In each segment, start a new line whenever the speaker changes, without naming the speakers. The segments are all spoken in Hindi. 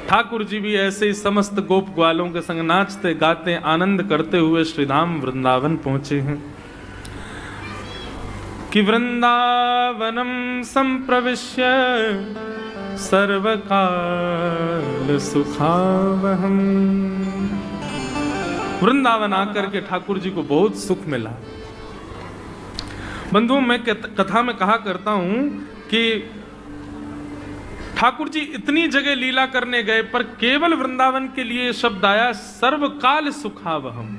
ठाकुर जी भी ऐसे ही समस्त गोप ग्वालों के संग नाचते गाते आनंद करते हुए श्रीधाम वृंदावन पहुंचे हैं कि वृंदावनम संप्रविश्य सर्वकाल सुखावहम। वृंदावन आकर के ठाकुर जी को बहुत सुख मिला। बंधुओं, मैं कथा में कहा करता हूं कि ठाकुर जी इतनी जगह लीला करने गए पर केवल वृंदावन के लिए शब्द आया सर्वकाल सुखावहम।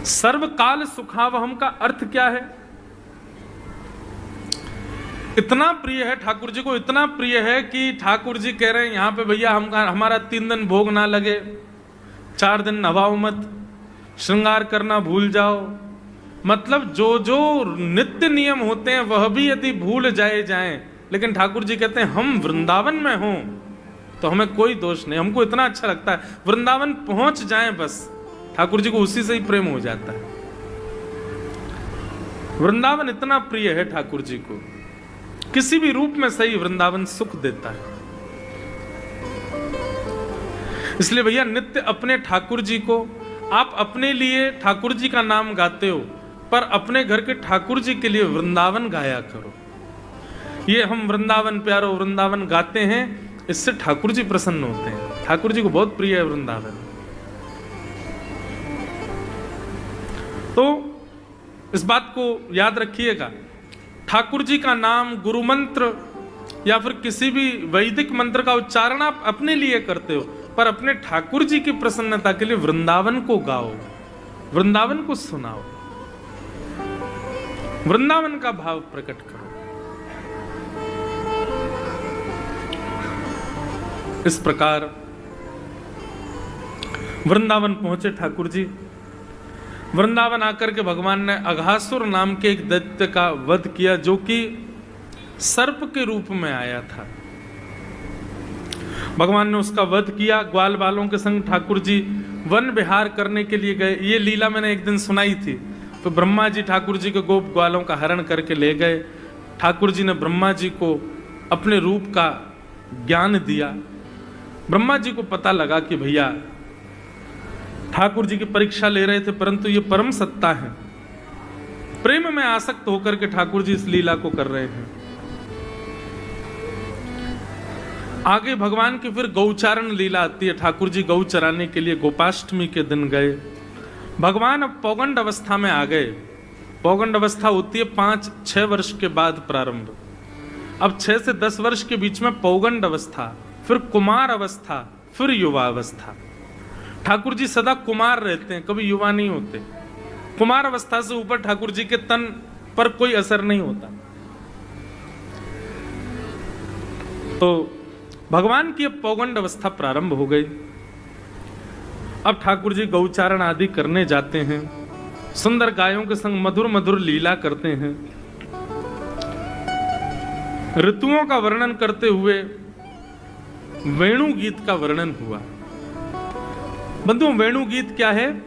सर्वकाल सुखावहम का अर्थ क्या है? इतना प्रिय है ठाकुर जी को, इतना प्रिय है कि ठाकुर जी कह रहे हैं यहां पे भैया हमारा 3 दिन भोग ना लगे, 4 दिन नवाओ मत, श्रृंगार करना भूल जाओ। मतलब जो जो नित्य नियम होते हैं वह भी यदि भूल जाएं, लेकिन ठाकुर जी कहते हैं हम वृंदावन में हों तो हमें कोई दोष नहीं। हमको इतना अच्छा लगता है वृंदावन पहुंच जाएं, बस ठाकुर जी को उसी से ही प्रेम हो जाता है। वृंदावन इतना प्रिय है ठाकुर जी को, किसी भी रूप में सही वृंदावन सुख देता है। इसलिए भैया नित्य अपने ठाकुर जी को, आप अपने लिए ठाकुर जी का नाम गाते हो पर अपने घर के ठाकुर जी के लिए वृंदावन गाया करो। ये हम वृंदावन प्यारो वृंदावन गाते हैं, इससे ठाकुर जी प्रसन्न होते हैं। ठाकुर जी को बहुत प्रिय है वृंदावन। तो इस बात को याद रखिएगा, ठाकुर जी का नाम, गुरु मंत्र या फिर किसी भी वैदिक मंत्र का उच्चारण आप अपने लिए करते हो, पर अपने ठाकुर जी की प्रसन्नता के लिए वृंदावन को गाओ, वृंदावन को सुनाओ, वृंदावन का भाव प्रकट करो। इस प्रकार वृंदावन पहुंचे ठाकुर जी। वृंदावन आकर के भगवान ने अघासुर नाम के एक दैत्य का वध किया, जो कि सर्प के रूप में आया था। भगवान ने उसका वध किया। ग्वाल बालों के संग ठाकुर जी वन विहार करने के लिए गए। ये लीला मैंने एक दिन सुनाई थी। तो ब्रह्मा जी ठाकुर जी के गोप ग्वालों का हरण करके ले गए। ठाकुर जी ने ब्रह्मा जी को अपने रूप का ज्ञान दिया। ब्रह्मा जी को पता लगा कि भैया ठाकुर जी की परीक्षा ले रहे थे, परंतु ये परम सत्ता है। प्रेम में आसक्त होकर के ठाकुर जी इस लीला को कर रहे हैं। आगे भगवान की फिर गौचारण लीला आती है। ठाकुर जी गौ चराने के लिए गोपाष्टमी के दिन गए। भगवान अब पौगंड अवस्था में आ गए। पौगंड अवस्था होती है 5-6 वर्ष के बाद प्रारंभ। अब 6 से 10 वर्ष के बीच में पौगंड अवस्था, फिर कुमार अवस्था, फिर युवा अवस्था। ठाकुर जी सदा कुमार रहते हैं, कभी युवा नहीं होते। कुमार अवस्था से ऊपर ठाकुर जी के तन पर कोई असर नहीं होता। तो भगवान की अब पौगंड अवस्था प्रारंभ हो गई। अब ठाकुर जी गौचारण आदि करने जाते हैं। सुंदर गायों के संग मधुर मधुर लीला करते हैं। ऋतुओं का वर्णन करते हुए वेणु गीत का वर्णन हुआ। बंधुओं, वेणु गीत क्या है?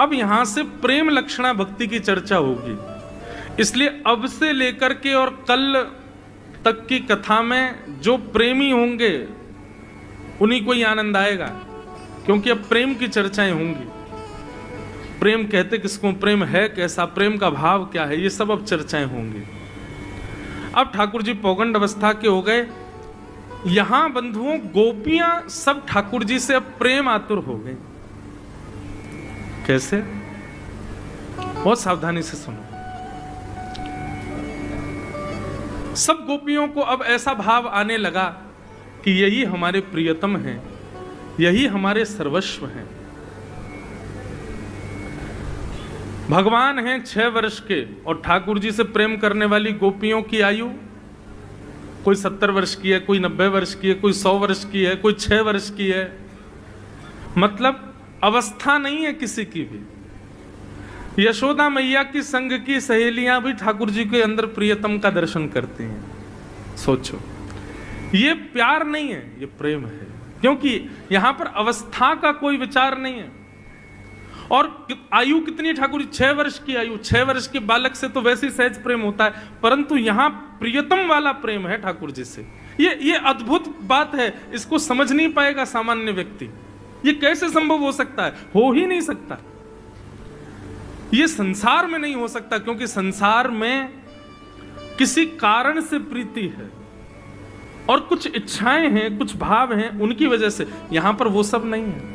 अब यहां से प्रेम लक्षणा भक्ति की चर्चा होगी। इसलिए अब से लेकर के और कल तक की कथा में जो प्रेमी होंगे उन्हीं को ही आनंद आएगा, क्योंकि अब प्रेम की चर्चाएं होंगी। प्रेम कहते किसको, प्रेम है कैसा, प्रेम का भाव क्या है, ये सब अब चर्चाएं होंगी। अब ठाकुर जी पौगंड अवस्था के हो गए। यहां बंधुओं गोपियां सब ठाकुर जी से अब प्रेम आतुर हो गई। कैसे? बहुत सावधानी से सुनो। सब गोपियों को अब ऐसा भाव आने लगा कि यही हमारे प्रियतम हैं, यही हमारे सर्वस्व हैं। भगवान हैं 6 वर्ष के और ठाकुर जी से प्रेम करने वाली गोपियों की आयु कोई 70 वर्ष की है, कोई 90 वर्ष की है, कोई 100 वर्ष की है, कोई 6 वर्ष की है। मतलब अवस्था नहीं है किसी की भी। यशोदा मैया की संग की सहेलियां भी ठाकुर जी के अंदर प्रियतम का दर्शन करती हैं। सोचो, ये प्यार नहीं है, ये प्रेम है, क्योंकि यहां पर अवस्था का कोई विचार नहीं है। और आयु कितनी ठाकुर जी? 6 वर्ष की आयु। 6 वर्ष के बालक से तो वैसे ही सहज प्रेम होता है, परंतु यहां प्रियतम वाला प्रेम है ठाकुर जी से। ये अद्भुत बात है, इसको समझ नहीं पाएगा सामान्य व्यक्ति। ये कैसे संभव हो सकता है? हो ही नहीं सकता। ये संसार में नहीं हो सकता, क्योंकि संसार में किसी कारण से प्रीति है और कुछ इच्छाएं हैं, कुछ भाव हैं, उनकी वजह से। यहां पर वो सब नहीं है।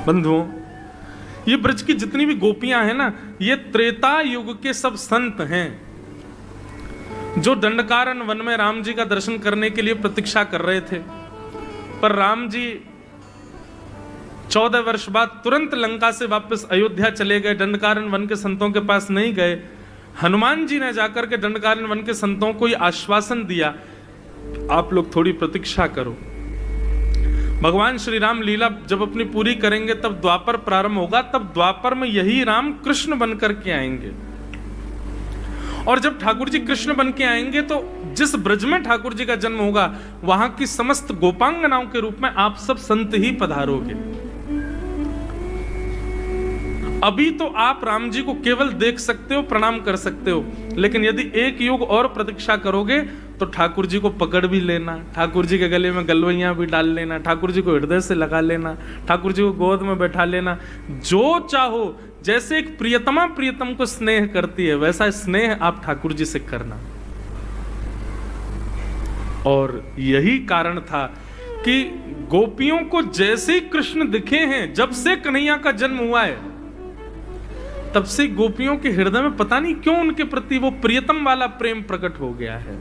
बंधुओं, ये ब्रज की जितनी भी गोपियां हैं ना, ये त्रेता युग के सब संत हैं जो दंडकारण्य वन में राम जी का दर्शन करने के लिए प्रतीक्षा कर रहे थे। पर राम जी 14 वर्ष बाद तुरंत लंका से वापस अयोध्या चले गए, दंडकारण्य वन के संतों के पास नहीं गए। हनुमान जी ने जाकर के दंडकारण्य वन के संतों को आश्वासन दिया, आप लोग थोड़ी प्रतीक्षा करो। भगवान श्री राम लीला जब अपनी पूरी करेंगे तब द्वापर प्रारंभ होगा, तब द्वापर में यही राम कृष्ण बनकर के आएंगे। और जब ठाकुर जी कृष्ण बन के आएंगे तो जिस ब्रज में ठाकुर जी का जन्म होगा, वहां की समस्त गोपांगनाओं के रूप में आप सब संत ही पधारोगे। अभी तो आप राम जी को केवल देख सकते हो, प्रणाम कर सकते हो, लेकिन यदि एक युग और प्रतीक्षा करोगे तो ठाकुर जी को पकड़ भी लेना, ठाकुर जी के गले में गलवैयां भी डाल लेना, ठाकुर जी को हृदय से लगा लेना, ठाकुर जी को गोद में बैठा लेना। जो चाहो, जैसे एक प्रियतमा प्रियतम को स्नेह करती है, वैसा स्नेह आप ठाकुर जी से करना। और यही कारण था कि गोपियों को जैसे ही कृष्ण दिखे हैं, जब से कन्हैया का जन्म हुआ है, तब से गोपियों के हृदय में पता नहीं क्यों उनके प्रति वो प्रियतम वाला प्रेम प्रकट हो गया है।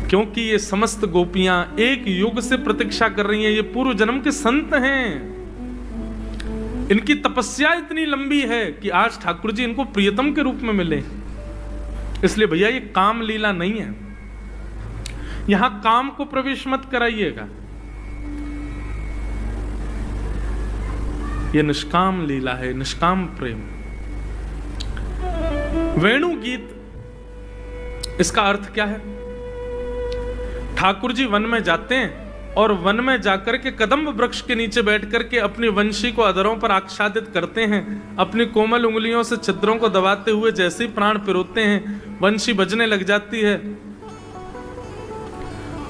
क्योंकि ये समस्त गोपियां एक युग से प्रतीक्षा कर रही हैं। ये पूर्व जन्म के संत हैं, इनकी तपस्या इतनी लंबी है कि आज ठाकुर जी इनको प्रियतम के रूप में मिले। इसलिए भैया ये काम लीला नहीं है, यहां काम को प्रवेश मत कराइएगा। ये निष्काम लीला है, निष्काम प्रेम। वेणु गीत, इसका अर्थ क्या है? ठाकुर जी वन में जाते हैं और वन में जाकर के कदम्ब वृक्ष के नीचे बैठ करके अपनी वंशी को अधरों पर आच्छादित करते हैं। अपनी कोमल उंगलियों से छिद्रों को दबाते हुए जैसे ही प्राण पिरोते हैं, वंशी बजने लग जाती है।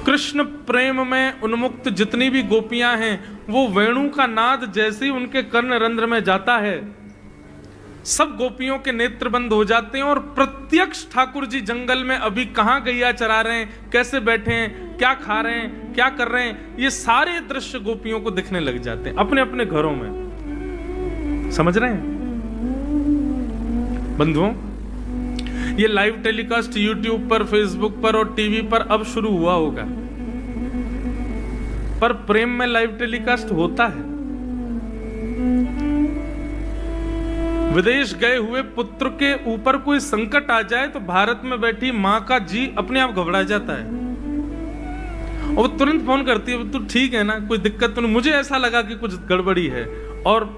कृष्ण प्रेम में उन्मुक्त जितनी भी गोपियां हैं, वो वेणु का नाद जैसे ही उनके कर्ण रंध्र में जाता है, सब गोपियों के नेत्र बंद हो जाते हैं और प्रत्यक्ष ठाकुर जी जंगल में अभी कहां गैया चरा रहे हैं, कैसे बैठे हैं, क्या खा रहे हैं, क्या कर रहे हैं, ये सारे दृश्य गोपियों को दिखने लग जाते हैं अपने अपने घरों में। समझ रहे हैं बंधुओं? ये लाइव टेलीकास्ट यूट्यूब पर, फेसबुक पर और टीवी पर अब शुरू हुआ होगा, पर प्रेम में लाइव टेलीकास्ट होता है। विदेश गए हुए पुत्र के ऊपर कोई संकट आ जाए तो भारत में बैठी मां का जी अपने आप घबरा जाता है और वो तुरंत फोन करती है, तू ठीक है ना, कोई दिक्कत तो नहीं? मुझे ऐसा लगा कि कुछ गड़बड़ी है, और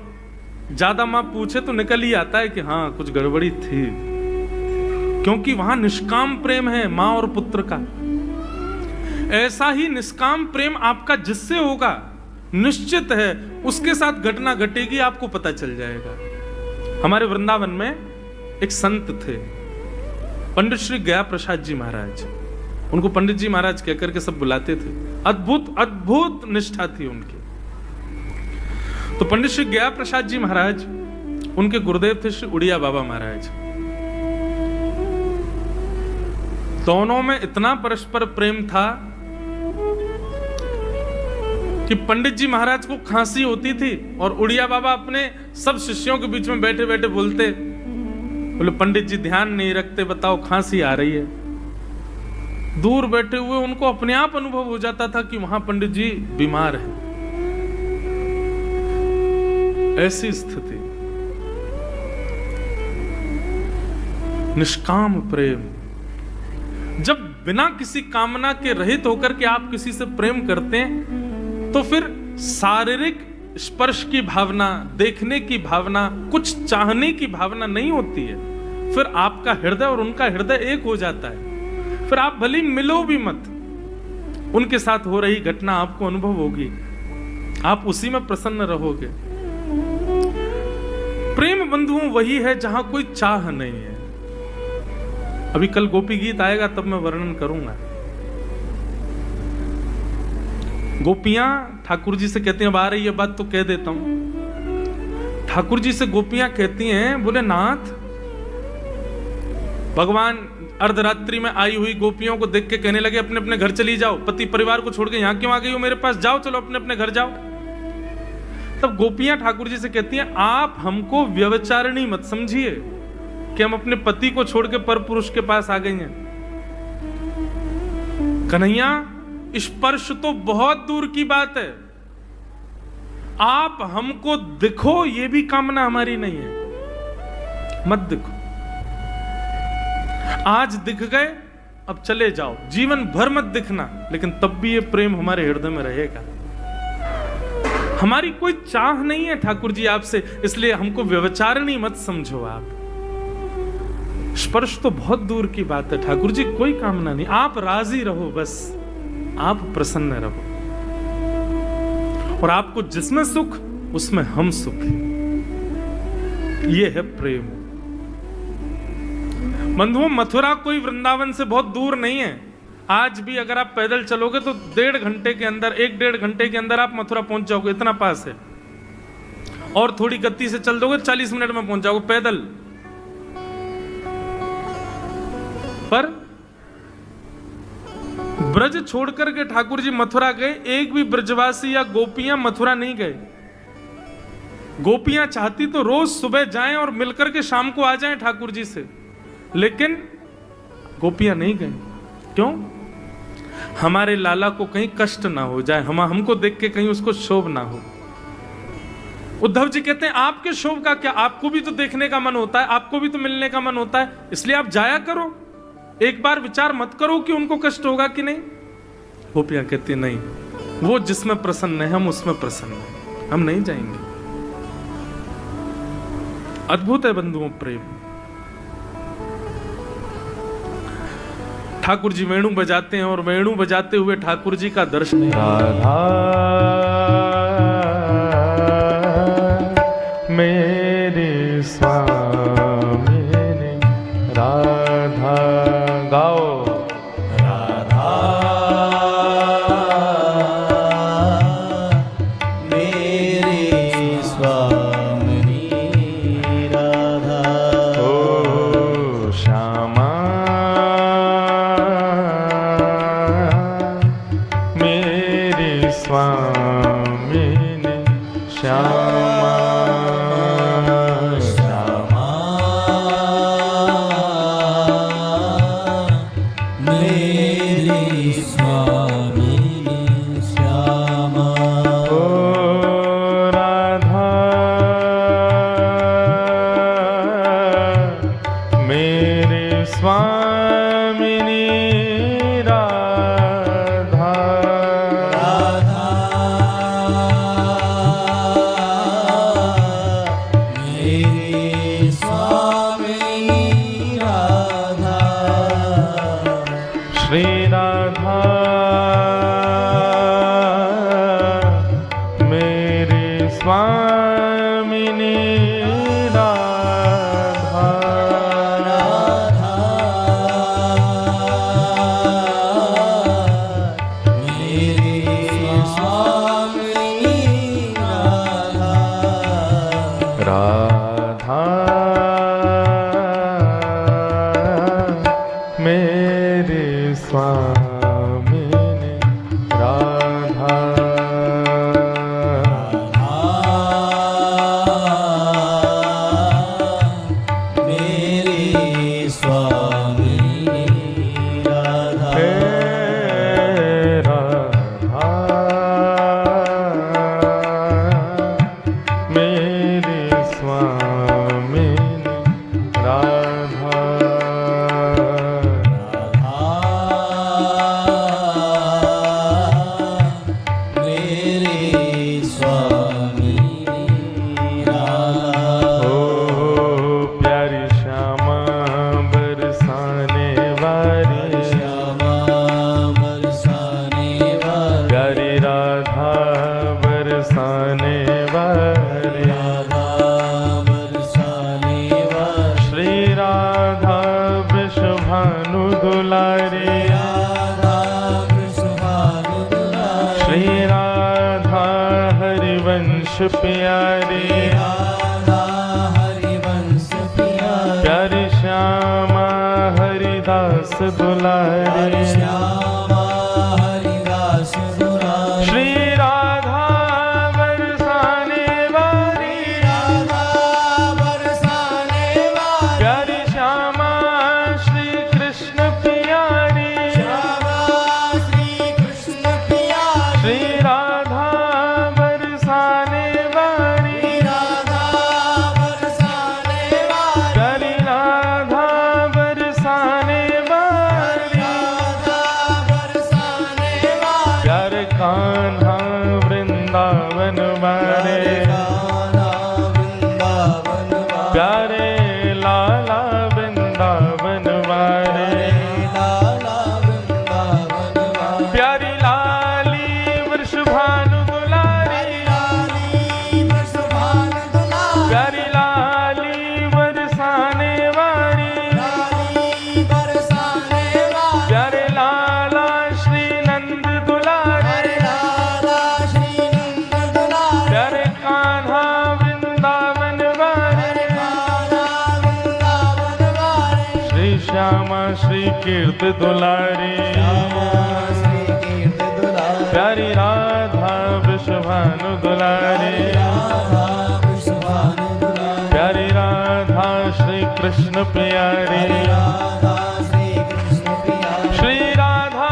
ज्यादा मां पूछे तो निकल ही आता है कि हाँ कुछ गड़बड़ी थी, क्योंकि वहां निष्काम प्रेम है मां और पुत्र का। ऐसा ही निष्काम प्रेम आपका जिससे होगा, निश्चित है उसके साथ घटना घटेगी, आपको पता चल जाएगा। हमारे वृंदावन में एक संत थे, पंडित श्री गया प्रसाद जी महाराज। उनको पंडित जी महाराज कहकर के सब बुलाते थे। अद्भुत अद्भुत निष्ठा थी उनकी। तो पंडित श्री गया प्रसाद जी महाराज, उनके गुरुदेव थे श्री उड़िया बाबा महाराज। दोनों में इतना परस्पर प्रेम था कि पंडित जी महाराज को खांसी होती थी और उड़िया बाबा अपने सब शिष्यों के बीच में बैठे बैठे बोलते, बोले पंडित जी ध्यान नहीं रखते, बताओ खांसी आ रही है। दूर बैठे हुए उनको अपने आप अनुभव हो जाता था कि वहां पंडित जी बीमार हैं। ऐसी स्थिति। निष्काम प्रेम, जब बिना किसी कामना के रहित होकर के आप किसी से प्रेम करते हैं तो फिर शारीरिक स्पर्श की भावना, देखने की भावना, कुछ चाहने की भावना नहीं होती है। फिर आपका हृदय और उनका हृदय एक हो जाता है। फिर आप भले मिलो भी मत, उनके साथ हो रही घटना आपको अनुभव होगी। आप उसी में प्रसन्न रहोगे। प्रेम बंधुओं वही है जहां कोई चाह नहीं है। अभी कल गोपी गीत आएगा तब मैं वर्णन करूंगा। गोपियां ठाकुर जी से कहती हैं, अब आ रही है बात तो कह देता हूं। ठाकुर जी से गोपियां कहती हैं, बोले नाथ, भगवान अर्धरात्रि में आई हुई गोपियों को देख के कहने लगे अपने अपने घर चली जाओ, पति परिवार को छोड़ के यहां क्यों आ गई हो मेरे पास, जाओ चलो अपने अपने घर जाओ। तब गोपियां ठाकुर जी से कहती हैं, आप हमको व्यभिचारिणी मत समझिए कि हम अपने पति को छोड़ के पर पुरुष के पास आ गई हैं। कन्हैया, स्पर्श तो बहुत दूर की बात है, आप हमको दिखो ये भी कामना हमारी नहीं है। मत दिखो, आज दिख गए अब चले जाओ, जीवन भर मत दिखना, लेकिन तब भी ये प्रेम हमारे हृदय में रहेगा। हमारी कोई चाह नहीं है ठाकुर जी आपसे, इसलिए हमको व्यभिचारिणी मत समझो। आप स्पर्श तो बहुत दूर की बात है ठाकुर जी, कोई कामना नहीं, आप राजी रहो, बस आप प्रसन्न रहो, और आपको जिसमें सुख उसमें हम सुख। ये है प्रेम। बंधुओं, मथुरा कोई वृंदावन से बहुत दूर नहीं है। आज भी अगर आप पैदल चलोगे तो 1.5 घंटे के अंदर, 1-1.5 घंटे के अंदर आप मथुरा पहुंच जाओगे, इतना पास है। और थोड़ी गति से चल दोगे 40 मिनट में पहुंच जाओगे पैदल। पर ब्रज छोड़कर के ठाकुर जी मथुरा गए, एक भी ब्रजवासी या गोपियां मथुरा नहीं गए। गोपियां चाहती तो रोज सुबह जाएं और मिलकर के शाम को आ जाएं ठाकुर जी से, लेकिन गोपियां नहीं गई। क्यों? हमारे लाला को कहीं कष्ट ना हो जाए, हमको देख के कहीं उसको शोभ ना हो। उद्धव जी कहते हैं, आपके शोभ का क्या, आपको भी तो देखने का मन होता है, आपको भी तो मिलने का मन होता है, इसलिए आप जाया करो, एक बार विचार मत करो कि उनको कष्ट होगा कि नहीं। गोपियां कहती नहीं, वो जिसमें प्रसन्न है हम उसमें प्रसन्न है, हम नहीं जाएंगे। अद्भुत है बंधुओं प्रेम। ठाकुर जी वेणु बजाते हैं और वेणु बजाते हुए ठाकुर जी का दर्शन। राधा मेरे स्वामी ने, राधा गाओ,
राधा मेरे स्वामी, राधा
ओ श्यामा मेरे स्वामी ने, श्यामा
श्यामा मेरे स्वामी, श्यामा
ओ राधा मेरे स्वामिनी, राधा
राधा मेरे स्वामी, राधा
श्री राधा मेरे स्वामिनी, राधा
राधा
वृषभानु दुलारी
राधा वृषभानु दुलारी
श्री राधा हरिवंश प्यारी
राधा हरिवंश प्यारी
प्यारी श्यामा हरिदास दुलारी
श्यामा हरिदास दुलारी
श्री राधा बरसाने वाली
राधा बरसाने वाली
प्यारी श्यामा श्री कृष्ण प्यारी
श्यामा श्री कृष्ण प्यारी
श्री राधा बरसाने वाली
राधा बरसाने वाली
प्यारी राधा बरसाने वाली
राधा बरसाने वाली
प्यारे कान्हा वृंदावन वाले
गाना वृंदावन वाले
प्यारे लाला वृंदावन वाले
लाला वृंदावन वाले
प्यारी लाली वृषभानु दुलारी
लाली वृषभानु दुलारी
प्यारी लाली बरसाने वाली
लाली बरसाने वाली
प्यारे लाला श्री नंद दुलारी
राधा श्री नंद दुलारी
प्यारे कान्हा वृंदावन वाले
गाना वृंदावन वाले
श्री श्यामा श्री कीर्त दुलारी
श्यामा श्री कीर्त दुलारी
प्यारी राधा वृषभानु दुलारी
राधा वृषभानु दुलारी
प्यारी राधा श्री कृष्ण प्यारी
राधा श्री कृष्ण प्यारी
श्री राधा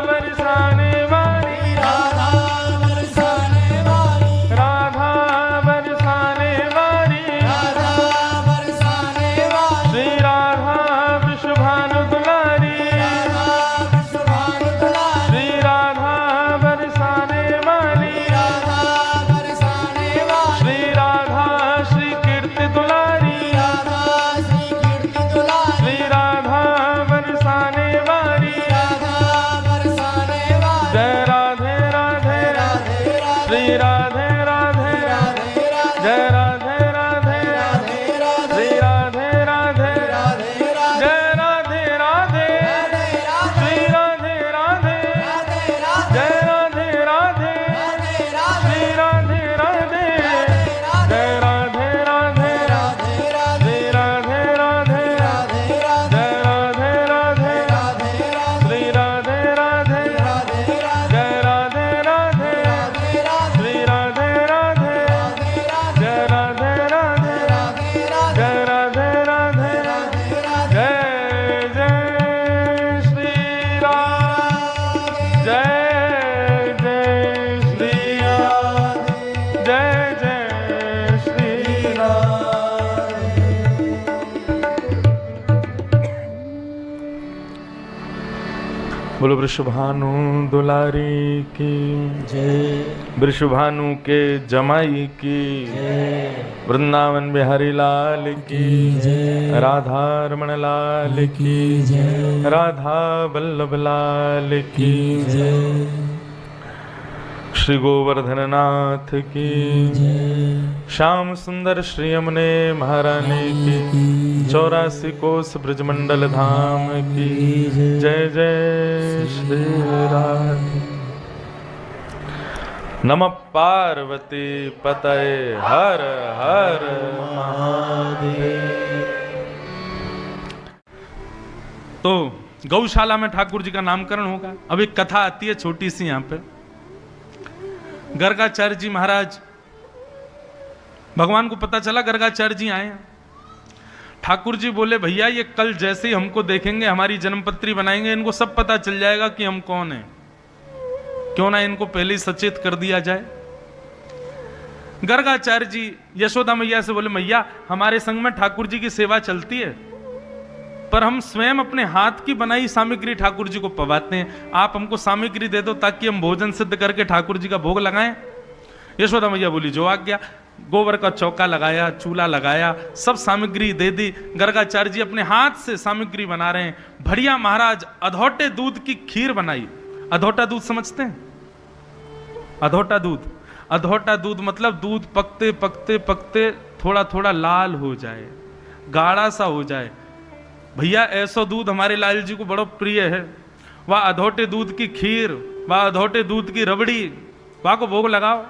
बरसाने वाली
राधा बरसाने वाली
राधा बरसाने वाली
राधा बरसाने वाली
श्री राधा वृषभानु दुलारी
राधा वृषभानु दुलारी
श्री राधा बरसाने वाली
राधा बरसाने वाली
श्री राधा श्री कीर्ति दुलारी
राधा श्री कीर्ति दुलारी
श्री राधा बरसाने वाली
राधा बरसाने वाली
जय राधे राधे
राधे
श्री राधे राधे
राधे
जय राधे राधे
राधे
श्री राधे राधे
राधे
जय राधे राधे श्री राधे राधे जय राधे राधे श्री राधे राधे जय राधे राधे श्री राधे राधे जय राधे राधे श्री राधे राधे जय राधे राधे श्री राधे राधे जय राधे राधे जय राधे राधे जय जय श्री राम जय जय श्री राम जय जय श्री राम बोलो वृषभानु दुलारी की
जय
वृषभानु के जमाई की वृंदावन बिहारी लाल की
जय
राधा रमण लाल की
जय
राधा वल्लभ लाल की
जय
श्री गोवर्धन नाथ की श्याम सुंदर श्री यमुने महारानी की 84 कोस ब्रजमंडल धाम की जय जय श्री राम नमः पार्वती पतये हर हर महादेव। तो गौशाला में ठाकुर जी का नामकरण होगा। अब एक कथा आती है छोटी सी यहाँ पे। गर्गाचार्य जी महाराज, भगवान को पता चला गर्गाचार्य जी आए हैं। ठाकुर जी बोले भैया ये कल जैसे ही हमको देखेंगे हमारी जन्मपत्री बनाएंगे, इनको सब पता चल जाएगा कि हम कौन हैं, क्यों ना इनको पहले ही सचेत कर दिया जाए। गर्गाचार्य जी यशोदा मैया से बोले मैया हमारे संग में ठाकुर जी की सेवा चलती है, पर हम स्वयं अपने हाथ की बनाई सामग्री ठाकुर जी को पवाते हैं, आप हमको सामग्री दे दो ताकि हम भोजन सिद्ध करके ठाकुर जी का भोग लगाएं। यशोदा मैया बोली जो आज्ञा। गोबर का चौका लगाया, चूल्हा लगाया, सब सामग्री दे दी। गर्गाचार्य जी अपने हाथ से सामग्री बना रहे हैं। बढ़िया महाराज अधोटे दूध की खीर बनाई। अधोटा दूध समझते हैं? अधोटा दूध, अधोटा दूध मतलब दूध पकते पकते पकते थोड़ा थोड़ा लाल हो जाए, गाढ़ा सा हो जाए, भैया ऐसा दूध हमारे लाल जी को बड़ा प्रिय है, वह अधोटे दूध की खीर, वह अधोटे दूध की रबड़ी, वह को भोग लगाओ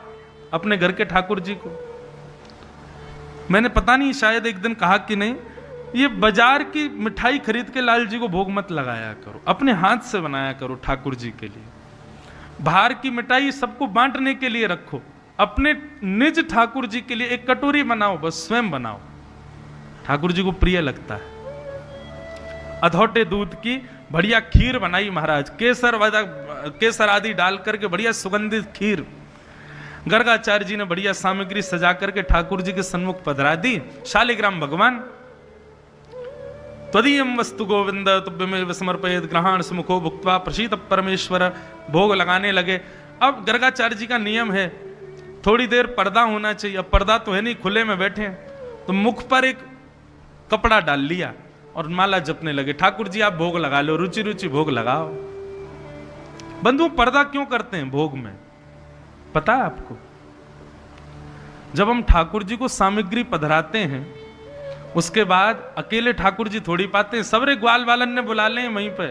अपने घर के ठाकुर जी को। मैंने पता नहीं शायद एक दिन कहा कि नहीं, ये बाजार की मिठाई खरीद के लाल जी को भोग मत लगाया करो, अपने हाथ से बनाया करो ठाकुर जी के लिए। बाहर की मिठाई सबको बांटने के लिए रखो, अपने निज ठाकुर जी के लिए एक कटोरी बनाओ, बस स्वयं बनाओ, ठाकुर जी को प्रिय लगता है। अधोटे दूध की बढ़िया खीर बनाई महाराज, केसर आदि डाल करके बढ़िया सुगंधित खीर। गर्गाचार्य जी ने बढ़िया सामग्री सजा करके ठाकुर जी के सन्मुख पधरा दी। शालिग्राम भगवान त्वदीयम वस्तु गोविंद तुभ्यमेव समर्पयेत ग्रहण सुमुखो भुक्त्वा प्रसीद परमेश्वर, भोग लगाने लगे। अब गर्गाचार्य जी का नियम है थोड़ी देर पर्दा होना चाहिए, अब पर्दा तो है नहीं, खुले में बैठे, तो मुख पर एक कपड़ा डाल लिया और माला जपने लगे, ठाकुर जी आप भोग लगा लो, रुचि रुचि भोग लगाओ। बंधु पर्दा क्यों करते हैं भोग में, पता है आपको? जब हम ठाकुर जी को सामग्री पधराते हैं, उसके बाद अकेले ठाकुर जी थोड़ी पाते हैं, सबरे ग्वाल वालन ने बुला लें वहीं पे,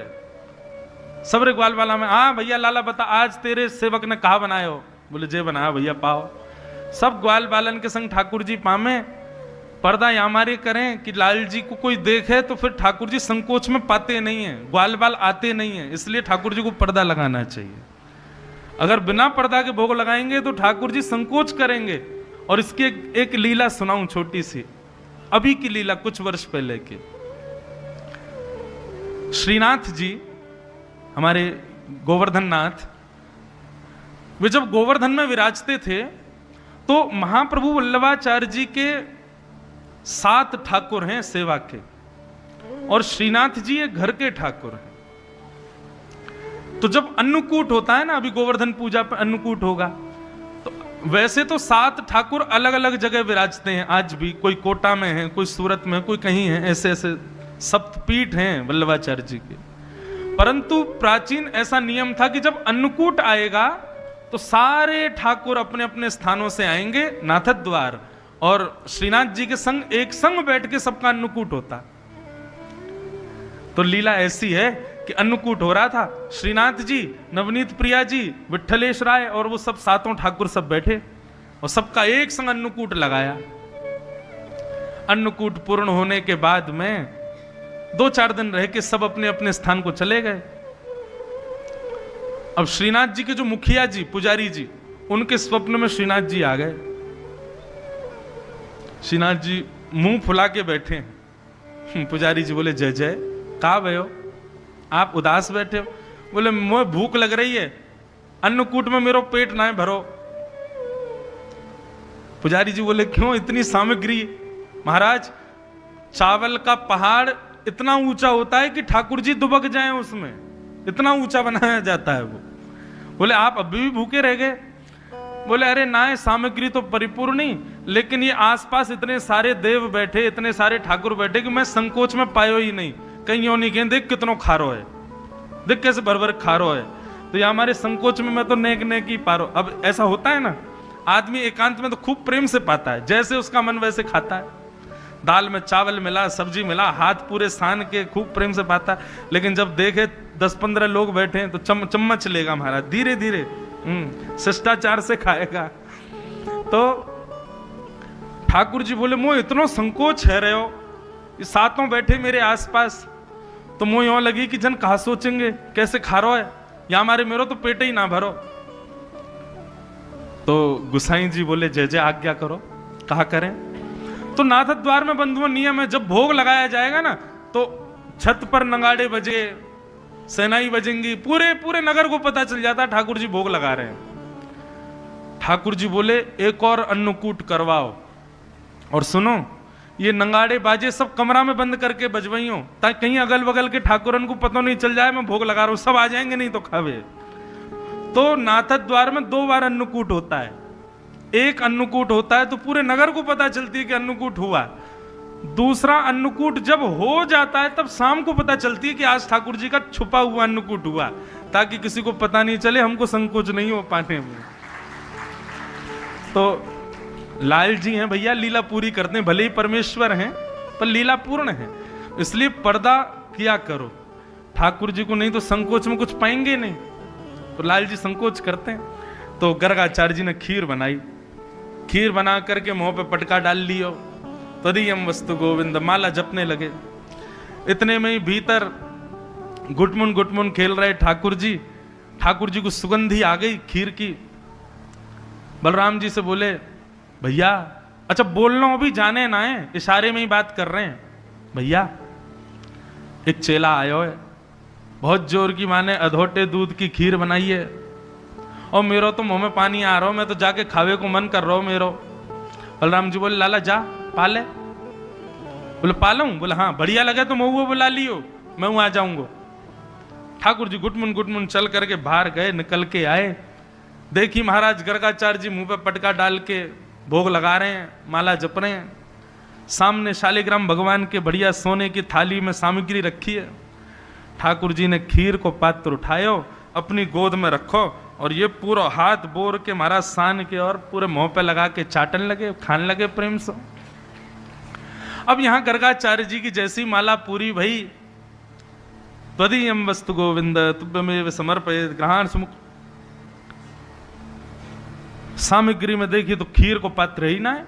सबरे ग्वाल वाला में, हाँ भैया लाला बता आज तेरे सेवक ने कहा बनाए हो, बोले जे बनाया भैया पाओ। सब ग्वाल वालन के संग ठाकुर जी पामे, पर्दा हमारे करें कि लाल जी को कोई देखे तो फिर ठाकुर जी संकोच में पाते नहीं है, ग्वाल बाल आते नहीं है, इसलिए ठाकुर जी को पर्दा लगाना चाहिए। अगर बिना पर्दा के भोग लगाएंगे तो ठाकुर जी संकोच करेंगे। और इसकी एक लीला सुनाऊं छोटी सी, अभी की लीला, कुछ वर्ष पहले की। श्रीनाथ जी हमारे गोवर्धन नाथ, वे जब गोवर्धन में विराजते थे तो महाप्रभु वल्लभाचार्य जी के 7 ठाकुर हैं सेवा के, और श्रीनाथ जी ये घर के ठाकुर हैं। तो जब अन्नकूट होता है ना, अभी गोवर्धन पूजा पर अन्नकूट होगा, तो वैसे तो 7 ठाकुर अलग अलग जगह विराजते हैं आज भी, कोई कोटा में है, कोई सूरत में, कोई कहीं है, ऐसे ऐसे सप्तपीठ हैं वल्लभाचार्य जी के। परंतु प्राचीन ऐसा नियम था कि जब अन्नकूट आएगा तो सारे ठाकुर अपने अपने स्थानों से आएंगे नाथद द्वार, और श्रीनाथ जी के संग एक संग बैठ के सबका अन्नकूट होता। तो लीला ऐसी है कि अन्नकूट हो रहा था, श्रीनाथ जी, नवनीत प्रिया जी, विठलेश राय और वो सब 7 ठाकुर सब बैठे और सबका एक संग अन्नकूट लगाया। अन्नकूट पूर्ण होने के बाद में 2-4 दिन रह के सब अपने अपने स्थान को चले गए। अब श्रीनाथ जी के जो मुखिया जी, पुजारी जी, उनके स्वप्न में श्रीनाथ जी आ गए। श्रीनाथ जी मुंह फुला के बैठे हैं। पुजारी जी बोले जय जय, कहा भय हो, आप उदास बैठे हो? बोले मुझे भूख लग रही है, अन्नकूट में मेरो पेट ना भरो। पुजारी जी बोले क्यों, इतनी सामग्री? महाराज चावल का पहाड़ इतना ऊंचा होता है कि ठाकुर जी दुबक जाएं उसमें, इतना ऊंचा बनाया जाता है वो। बोले आप अभी भी भूखे रह गए? बोले अरे ना, सामग्री तो परिपूर्ण नहीं, लेकिन ये आसपास इतने सारे देव बैठे, इतने सारे ठाकुर बैठे कि मैं संकोच में पायो ही नहीं, कहीं यो नहीं कहें देख कितनो खारो है, देख कैसे भर भर खारो है, तो ये हमारे संकोच में मैं तो नेक नेक ही पारो। अब ऐसा होता है ना, आदमी एकांत में तो खूब प्रेम से पाता है, जैसे उसका मन वैसे खाता है। दाल में चावल मिला, सब्जी मिला, हाथ पूरे सान के खूब प्रेम से पाता है। लेकिन जब देखे 10-15 लोग बैठे हैं तो चम्मच लेगा महाराज, धीरे धीरे शिष्टाचार से खाएगा। तो ठाकुर जी बोले मोह इतनो संकोच है रहे हो, ये 7 बैठे मेरे आसपास, तो मोह यूं लगी कि जन कहा सोचेंगे कैसे खा रो है, या हमारे मेरो तो पेट ही ना भरो। तो गुसाई जी बोले जय जय आज्ञा करो, कहा करें। तो नाथ द्वार में बंधुओं नियम है, जब भोग लगाया जाएगा ना तो छत पर नगाड़े बजे, सेनाई बजेंगी, पूरे पूरे नगर को पता चल जाता ठाकुर जी भोग लगा रहे हैं। ठाकुर जी बोले एक और अन्नकूट करवाओ, और सुनो ये नगाड़े बाजे सब कमरा में बंद करके बजवाइयो, ताकि कहीं अगल बगल के ठाकुरन को पता नहीं चल जाए मैं भोग लगा रहा हूं, सब आ जाएंगे नहीं तो खावे। तो नाथ द्वार में 2 बार अन्नकूट होता है। एक अन्नकूट होता है तो पूरे नगर को पता चलती है कि अन्नकूट हुआ। दूसरा अन्नकूट जब हो जाता है तब शाम को पता चलती है कि आज ठाकुर जी का छुपा हुआ अन्नकूट हुआ, ताकि किसी को पता नहीं चले, हमको संकोच नहीं हो पाने में। तो लाल जी हैं भैया, लीला पूरी करते हैं, भले ही परमेश्वर हैं पर लीला पूर्ण है। इसलिए पर्दा किया करो ठाकुर जी को, नहीं तो संकोच में कुछ पाएंगे नहीं। तो लाल जी संकोच करते हैं। तो गर्गाचार्य जी ने खीर बनाई, खीर बना करके मुंह पे पटका डाल लियो, तदीयम वस्तु गोविंद, माला जपने लगे। इतने में ही भीतर गुटमुन खेल रहे ठाकुर जी को सुगंधी आ गई खीर की। बलराम जी से बोले, भैया, अच्छा बोलना अभी जाने ना है, इशारे में ही बात कर रहे हैं। भैया, एक चेला आयो है, बहुत जोर की माने अधोटे दूध की खीर बनाई है, और मेरो तो मुंह में पानी आ रहा हो, मैं तो जाके खावे को मन कर रहा हूं मेरो। बलराम जी बोले, लाला जा पाले। बोले पालूं? बोले हाँ, बढ़िया लगे तो महुआ बुला लियो, मैं वहां आ जाऊंगा। ठाकुर जी गुटमुन चल करके बाहर गए, निकल के आए, देखी महाराज गर्गाचार्य जी मुंह पे पटका डाल के भोग लगा रहे हैं, माला जप रहे हैं। सामने शालिग्राम भगवान के बढ़िया सोने की थाली में सामग्री रखी है। ठाकुर जी ने खीर को पात्र उठायो, अपनी गोद में रखो, और ये पूरा हाथ बोर के महाराज सान के और पूरे मुंह पे लगा के चाटन लगे, खाने लगे प्रेम से। अब यहां गर्गाचार्य जी की जैसी माला पूरी भई, त्वदीयम वस्तु गोविंद तुभ्यमेव समर्पयेत् ग्रहाण सुमुख। सामग्री में देखी तो खीर को पात्र ही ना है।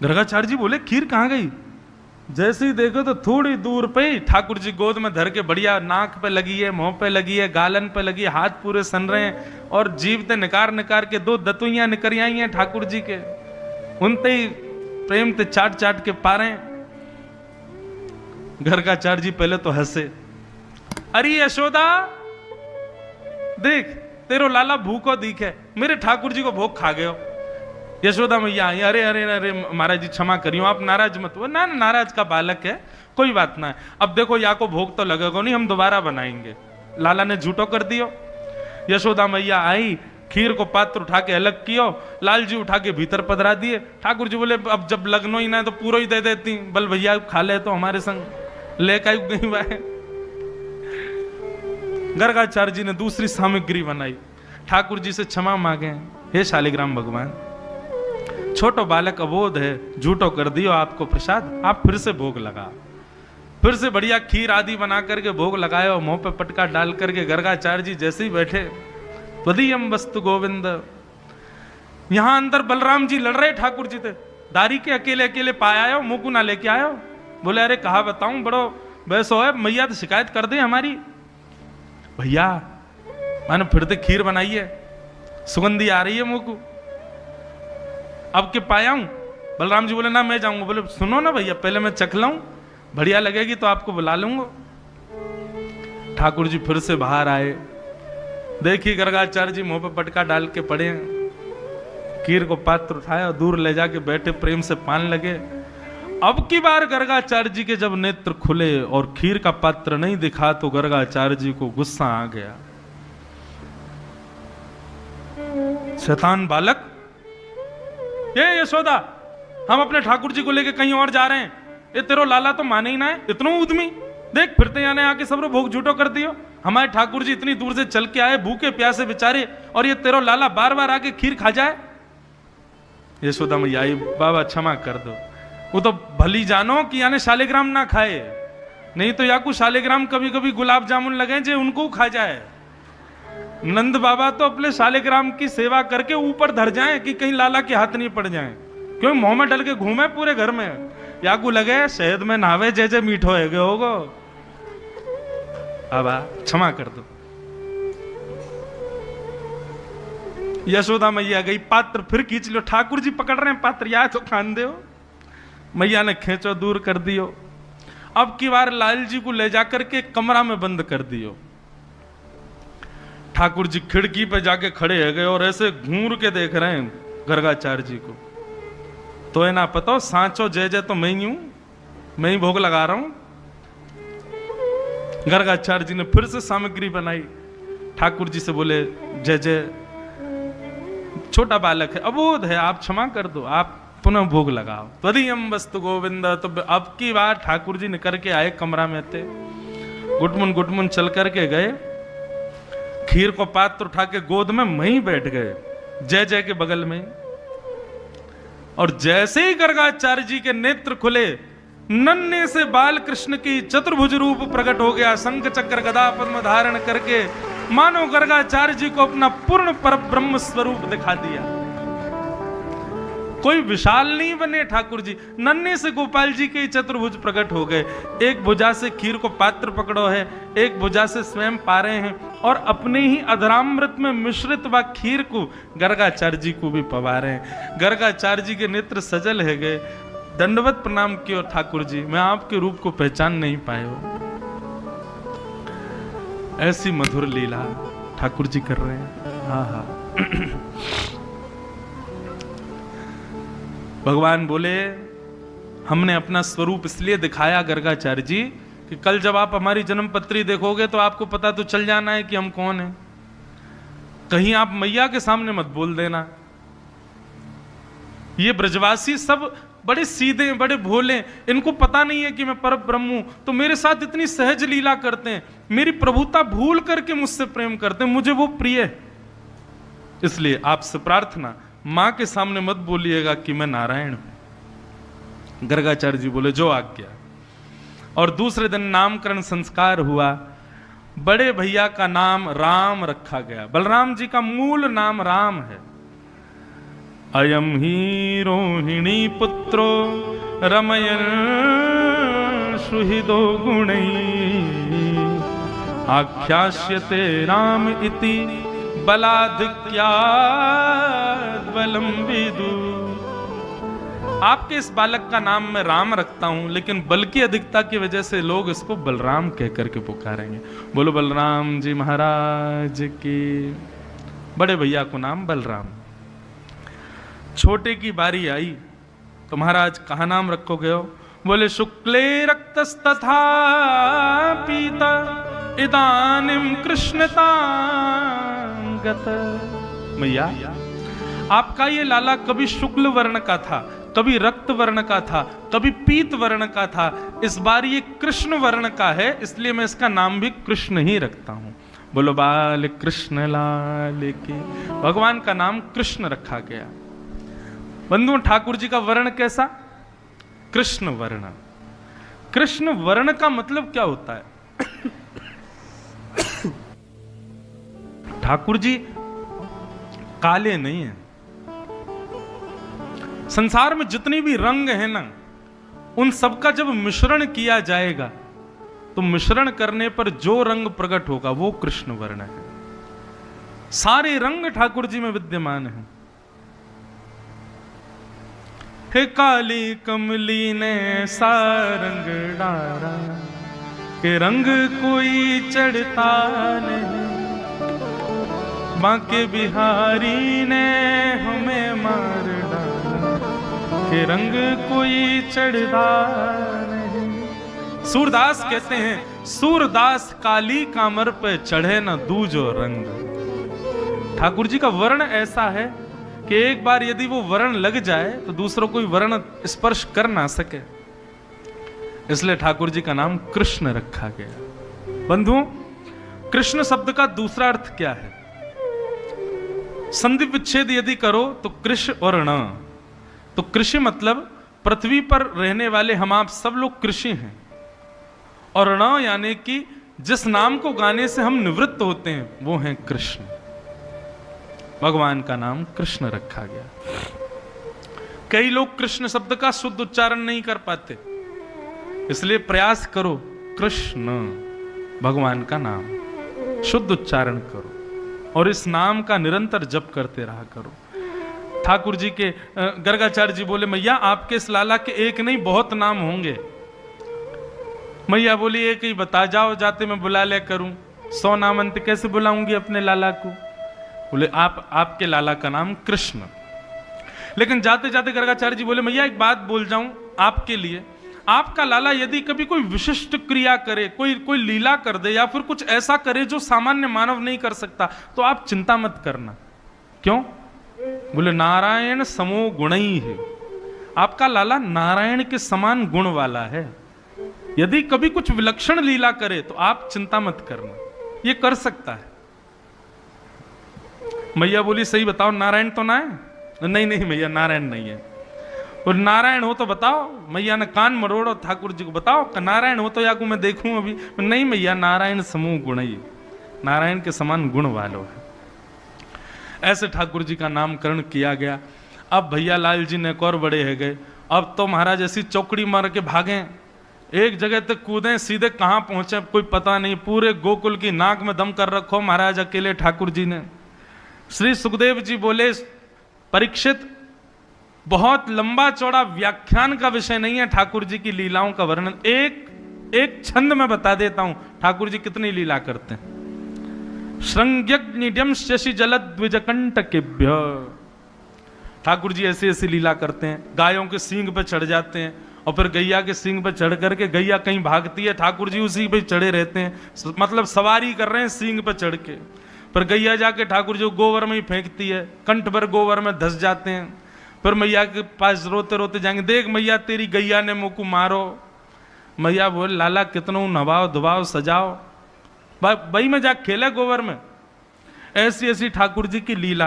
गर्गाचार्य जी बोले, खीर कहां गई? जैसे ही देखो तो थोड़ी दूर पे ही ठाकुर जी गोद में धर के बढ़िया नाक पे लगी है, मुंह पे लगी है, गालन पे लगी है, हाथ पूरे सन रहे हैं, और जीभ ते निकार के दो दतुइयां निकल आई हैं ठाकुर जी के, उनते ही प्रेम ते चाट के पा रहे हैं। गर्गाचार्य जी पहले तो हंसे, अरे यशोदा देख, तेरो लाला भूखो दिखे, मेरे ठाकुर जी को भोग खा गयो। यशोदा मैया आई, अरे अरे अरे महाराज जी क्षमा करियो, आप नाराज मत हो। ना नाराज का बालक है, कोई बात ना है। अब देखो, या को भोग तो लगेगा नहीं, हम दोबारा बनाएंगे। लाला ने झूठो कर दियो। यशोदा मैया आई, खीर को पात्र उठा के अलग कियो, लाल जी उठा के भीतर पधरा दिए। ठाकुर जी बोले, अब जब लगनो ही ना तो पूरा ही दे देती, बल भैया खा ले तो हमारे संग लेकर गई बाय। गर्गाचार्य जी ने दूसरी सामग्री बनाई, ठाकुर जी से क्षमा मांगे, हे शालिग्राम भगवान, छोटो बालक अबोध है, झूठो कर दियो आपको प्रसाद, आप फिर से भोग लगा। फिर से बढ़िया खीर आदि बना करके भोग लगाया, और मुंह पे पटका डाल करके गर्गाचार्य जी जैसे ही बैठे, त्वदीयम वस्तु गोविंद। यहां अंदर बलराम जी लड़ रहे ठाकुर जी थे, दारी के अकेले पाया, मुंह को ना लेके आयो। बोले, अरे कहा बताऊं, बड़ो वैसो है, मैया तो शिकायत कर दे हमारी। भैया मैंने फिर से खीर बनाई है, सुगंधी आ रही है मुंह को, अब के पाया हूं। बलराम जी बोले, ना मैं जाऊंगा। बोले, सुनो ना भैया, पहले मैं चख लाऊं, बढ़िया लगेगी तो आपको बुला लूंगा। ठाकुर जी फिर से बाहर आए, देखिए गर्गाचार्य जी मुंह पे पटका डाल के पड़े, खीर को पात्र उठाया, दूर ले जाके बैठे, प्रेम से पान लगे। अब की बार गर्गाचार्य जी के जब नेत्र खुले और खीर का पात्र नहीं दिखा, तो गर्गाचार्य जी को गुस्सा आ गया। शैतान बालक, ये यशोदा, हम अपने ठाकुर जी को लेके कहीं और जा रहे हैं, ये तेरो लाला तो माने ही ना है, इतना उद्यमी, देख फिरते आने आके सब भोग झूठो कर दियो। हमारे ठाकुर जी इतनी दूर से चल के आए, भूखे प्यासे बेचारे, और ये तेरो लाला बार बार आके खीर खा जाए। यशोदा मैया आई, बाबा क्षमा कर दो, वो तो भली जानो कि यानी शालिग्राम ना खाए, नहीं तो या को शालिग्राम कभी कभी गुलाब जामुन लगे जे उनको खा जाए। नंद बाबा तो अपने शालिग्राम की सेवा करके ऊपर धर जाएं कि कहीं लाला के हाथ नहीं पड़ जाएं, क्यों मुंह में डल के घूमे पूरे घर में, या को लगे शहद में नहावे जैसे मीठो है गए होगो। अब क्षमा कर दो। यशोदा मैया गई, पात्र फिर खींच लो, ठाकुर जी पकड़ रहे हैं पात्र, या तो खान दो। मैया ने खींचो, दूर कर दियो। अब की बार लाल जी को ले जाकर के कमरा में बंद कर दियो। ठाकुर जी खिड़की पे जाके खड़े हो गए और ऐसे घूर के देख रहे हैं गर्गाचार्य जी को। तो है ना पता, सांचो जय जय तो मैं ही हूं, मैं ही भोग लगा रहा हूं। गर्गाचार्य जी ने फिर से सामग्री बनाई, ठाकुर जी से बोले, जय जय, छोटा बालक है, अबोध है, आप क्षमा कर दो, आप पुनः भोग लगाओ। त्वदीयम वस्तु गोविंद। तो अब की बार ठाकुर जी निकल के आए, कमरा में थे, गुटमुन चल करके गए, खीर को पात्र उठा के गोद में वहीं बैठ गए, जय जय के बगल में। और जैसे ही गर्गाचार्य जी के नेत्र खुले, नन्हे से बाल कृष्ण की चतुर्भुज रूप प्रकट हो गया, शंख चक्र गदा पद्म धारण करके मानो गर्गाचार्य जी को अपना पूर्ण पर ब्रह्म स्वरूप दिखा दिया। कोई विशाल नहीं बने ठाकुर जी, नन्हे से गोपाल जी के चतुर्भुज प्रकट हो गए। एक भुजा से खीर को पात्र पकड़ो है, एक भुजा से स्वयं पा रहे हैं, और अपने ही अधरामृत में मिश्रित व खीर को गर्गाचार्य जी को भी पवा रहे हैं। गर्गाचार्य जी के नेत्र सजल है गए, दंडवत प्रणाम कियो ठाकुर जी, मैं आपके रूप को पहचान नहीं पाए हो। ऐसी मधुर लीला ठाकुर जी कर रहे हैं। हाँ हाँ। भगवान बोले हमने अपना स्वरूप इसलिए दिखाया गर्गाचार्य जी कि कल जब आप हमारी जन्म पत्री देखोगे तो आपको पता तो चल जाना है कि हम कौन हैं। कहीं आप मैया के सामने मत बोल देना। ये ब्रजवासी सब बड़े सीधे बड़े भोले, इनको पता नहीं है कि मैं परम ब्रह्म हूं, तो मेरे साथ इतनी सहज लीला करते हैं, मेरी प्रभुता भूल करके मुझसे प्रेम करते हैं, मुझे वो प्रिय है। इसलिए आपसे प्रार्थना, मां के सामने मत बोलिएगा कि मैं नारायण हूं। गर्गाचार्य जी बोले जो आज्ञा। और दूसरे दिन नामकरण संस्कार हुआ। बड़े भैया का नाम राम रखा गया। बलराम जी का मूल नाम राम है। अयम ही रोहिणी पुत्रो रमयन सुहृदो गुणैः आख्यास्यते राम इति बलाधिक्याद् बलं विदु। आपके इस बालक का नाम मैं राम रखता हूं, लेकिन बल की अधिकता की वजह से लोग इसको बलराम कह करके पुकारेंगे। बोलो बलराम जी महाराज की। बड़े भैया को नाम बलराम। छोटे की बारी आई तो महाराज कहा नाम रखोगे हो? बोले शुक्ले रक्तस्तथा पीता इदानीं कृष्णतांगत। मैया आपका ये लाला कभी शुक्ल वर्ण का था, कभी रक्त वर्ण का था, कभी पीत वर्ण का था, इस बार ये कृष्ण वर्ण का है, इसलिए मैं इसका नाम भी कृष्ण ही रखता हूं। बोलो बाल कृष्ण लाल की। भगवान का नाम कृष्ण रखा गया। बंधुओं, ठाकुर जी का वर्ण कैसा? कृष्ण वर्ण। कृष्ण वर्ण का मतलब क्या होता है? ठाकुर जी काले नहीं हैं। संसार में जितने भी रंग हैं ना, उन सबका जब मिश्रण किया जाएगा तो मिश्रण करने पर जो रंग प्रकट होगा वो कृष्ण वर्ण है। सारे रंग ठाकुर जी में विद्यमान हैं। हे काली कमली ने सारंग डारा के रंग कोई चढ़ता नहीं, बांके बिहारी ने हमें मार डाला के रंग कोई चढ़ता नहीं। सूरदास कहते हैं सूरदास काली कामर पे चढ़े न दूजो रंग। ठाकुर जी का वर्ण ऐसा है कि एक बार यदि वो वर्ण लग जाए तो दूसरों कोई वर्ण स्पर्श कर ना सके, इसलिए ठाकुर जी का नाम कृष्ण रखा गया। बंधुओं, कृष्ण शब्द का दूसरा अर्थ क्या है? संधि विच्छेद यदि करो तो कृष और ण, तो कृषि मतलब पृथ्वी पर रहने वाले हम आप सब लोग कृषि हैं, और ण यानी कि जिस नाम को गाने से हम निवृत्त होते हैं वो हैं कृष्ण। भगवान का नाम कृष्ण रखा गया। कई लोग कृष्ण शब्द का शुद्ध उच्चारण नहीं कर पाते, इसलिए प्रयास करो कृष्ण भगवान का नाम शुद्ध उच्चारण करो और इस नाम का निरंतर जप करते रहा करो। ठाकुर जी के गर्गाचार्य जी बोले मैया आपके इस लाला के एक नहीं बहुत नाम होंगे। मैया बोली एक ही बता जाओ, जाते मैं बुला ले करूं, 100 नामंत कैसे बुलाऊंगी अपने लाला को? बोले आपके लाला का नाम कृष्ण। लेकिन जाते जाते गर्गाचार्य जी बोले मैया एक बात बोल जाऊं आपके लिए, आपका लाला यदि कभी कोई विशिष्ट क्रिया करे, कोई लीला कर दे या फिर कुछ ऐसा करे जो सामान्य मानव नहीं कर सकता, तो आप चिंता मत करना। क्यों? बोले नारायण समो गुणई है। आपका लाला नारायण के समान गुण वाला है। यदि कभी कुछ विलक्षण लीला करे तो आप चिंता मत करना, ये कर सकता है। मैया बोली सही बताओ नारायण तो ना है? नहीं नहीं मैया नारायण नहीं है। और नारायण हो तो बताओ। मैया ने कान मरोड़ो ठाकुर जी को, बताओ नारायण हो तो या को मैं देखूं अभी। नहीं मैया, नारायण समूह गुण ही, नारायण के समान गुण वालो है। ऐसे ठाकुर जी का नामकरण किया गया। अब भैया लाल जी ने एक और बड़े है गए। अब तो महाराज ऐसी चौकड़ी मार के भागे, एक जगह तक कूदे, सीधे कहां पहुंचे कोई पता नहीं। पूरे गोकुल की नाक में दम कर रखो महाराज अकेले ठाकुर जी ने। श्री सुखदेव जी बोले, परीक्षित बहुत लंबा चौड़ा व्याख्यान का विषय नहीं है ठाकुर जी की लीलाओं का वर्णन, एक छंद में बता देता हूं ठाकुर जी कितनी लीला करते हैं। श्रृंग्यग्निड्यम शशि जलद्विजकंटकेभ्य, ठाकुर जी ऐसी ऐसी लीला करते हैं। गायों के सींग पे चढ़ जाते हैं और फिर गैया के सींग पे चढ़ करके गैया कहीं भागती है, ठाकुर जी उसी पे चढ़े रहते हैं, मतलब सवारी कर रहे हैं सींग पे चढ़ के। पर गैया जाके ठाकुर जी गोबर में ही फेंकती है, कंठ भर गोबर में धस जाते हैं। फिर मैया के पास रोते रोते जाएंगे, देख मैया तेरी गैया ने मुँह को मारो। मैया बोले, लाला कितनों नवाओ धुवाओ सजाओ, भाई में जा खेले गोबर में। ऐसी ऐसी ठाकुर जी की लीला।